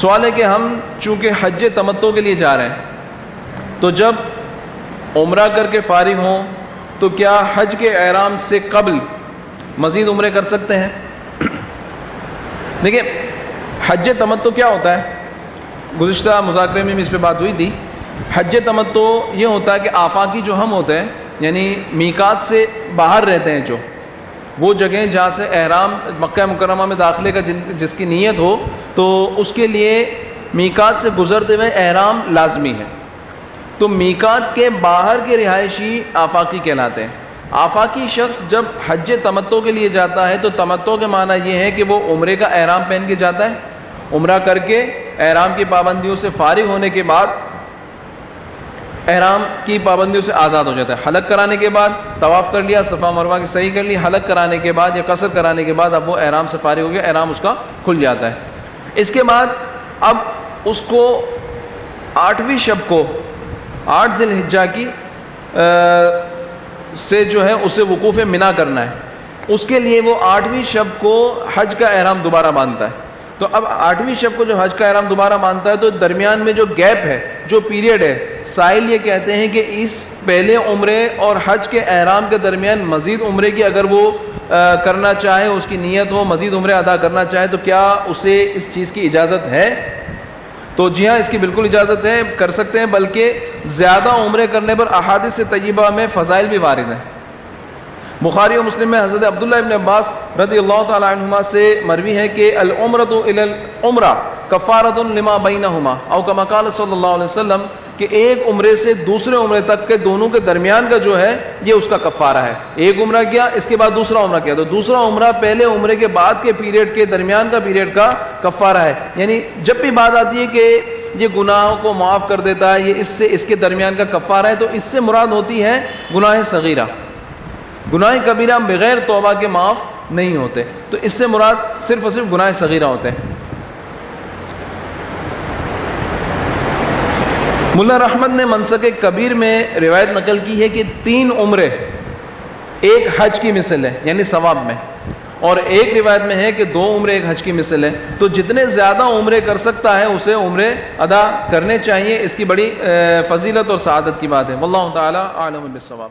سوال ہے کہ ہم چونکہ حج تمتع کے لیے جا رہے ہیں تو جب عمرہ کر کے فارغ ہوں تو کیا حج کے احرام سے قبل مزید عمرے کر سکتے ہیں؟ دیکھیں، حج تمتع کیا ہوتا ہے؟ گزشتہ مذاکرے میں اس پہ بات ہوئی تھی۔ حج تمتع یہ ہوتا ہے کہ آفاقی جو ہم ہوتے ہیں، یعنی میقات سے باہر رہتے ہیں، جو وہ جگہیں جہاں سے احرام مکہ مکرمہ میں داخلے کا جس کی نیت ہو تو اس کے لیے میقات سے گزرتے ہوئے احرام لازمی ہے۔ تو میقات کے باہر کے رہائشی آفاقی کہلاتے ہیں۔ آفاقی شخص جب حج تمتع کے لیے جاتا ہے تو تمتع کے معنی یہ ہے کہ وہ عمرے کا احرام پہن کے جاتا ہے، عمرہ کر کے احرام کی پابندیوں سے فارغ ہونے کے بعد احرام کی پابندیوں سے آزاد ہو جاتا ہے۔ حلق کرانے کے بعد طواف کر لیا، صفا مروہ کی صحیح کر لی، حلق کرانے کے بعد یا قصر کرانے کے بعد اب وہ احرام سے فارغ ہو گیا، احرام اس کا کھل جاتا ہے۔ اس کے بعد اب اس کو 8ویں شب کو 8 ذی الحجہ کی سے جو ہے اسے وقوف منی کرنا ہے۔ اس کے لیے وہ 8ویں شب کو حج کا احرام دوبارہ باندھتا ہے۔ تو اب 8ویں شب کو جو حج کا احرام دوبارہ باندھتا ہے تو درمیان میں جو گیپ ہے، جو پیریڈ ہے، سائل یہ کہتے ہیں کہ اس پہلے عمرے اور حج کے احرام کے درمیان مزید عمرے کی اگر وہ کرنا چاہے، اس کی نیت ہو مزید عمرے ادا کرنا چاہے تو کیا اسے اس چیز کی اجازت ہے؟ تو جی ہاں، اس کی بالکل اجازت ہے، کر سکتے ہیں، بلکہ زیادہ عمرے کرنے پر احادیث طیبہ میں فضائل بھی وارد ہیں۔ بخاری و مسلم میں حضرت عبداللہ ابن عباس رضی اللہ تعالی عنہما سے مروی ہے کہ العمرۃ الی العمرہ کفارۃ لما بینہما، او کما قال صلی اللہ علیہ وسلم، کہ ایک عمرے سے دوسرے عمرے تک کے دونوں کے درمیان کا جو ہے یہ اس کا کفارہ ہے۔ ایک عمرہ کیا، اس کے بعد دوسرا عمرہ کیا، تو دوسرا عمرہ پہلے عمرے کے بعد کے پیریڈ کے درمیان کا پیریڈ کا کفارہ ہے۔ یعنی جب بھی بات آتی ہے کہ یہ گناہوں کو معاف کر دیتا ہے، یہ اس کے درمیان کا کفارہ ہے، تو اس سے مراد ہوتی ہے گناہ صغیرہ۔ گناہ کبیرہ بغیر توبہ کے معاف نہیں ہوتے، تو اس سے مراد صرف اور صرف گناہ صغیرہ ہوتے ہیں۔ ملا رحمت نے منسک کبیر میں روایت نقل کی ہے کہ 3 عمرے ایک حج کی مثل ہے، یعنی ثواب میں، اور ایک روایت میں ہے کہ 2 عمرے ایک حج کی مثل ہے۔ تو جتنے زیادہ عمرے کر سکتا ہے اسے عمرے ادا کرنے چاہیے، اس کی بڑی فضیلت اور سعادت کی بات ہے۔ واللہ تعالی اعلم بالصواب۔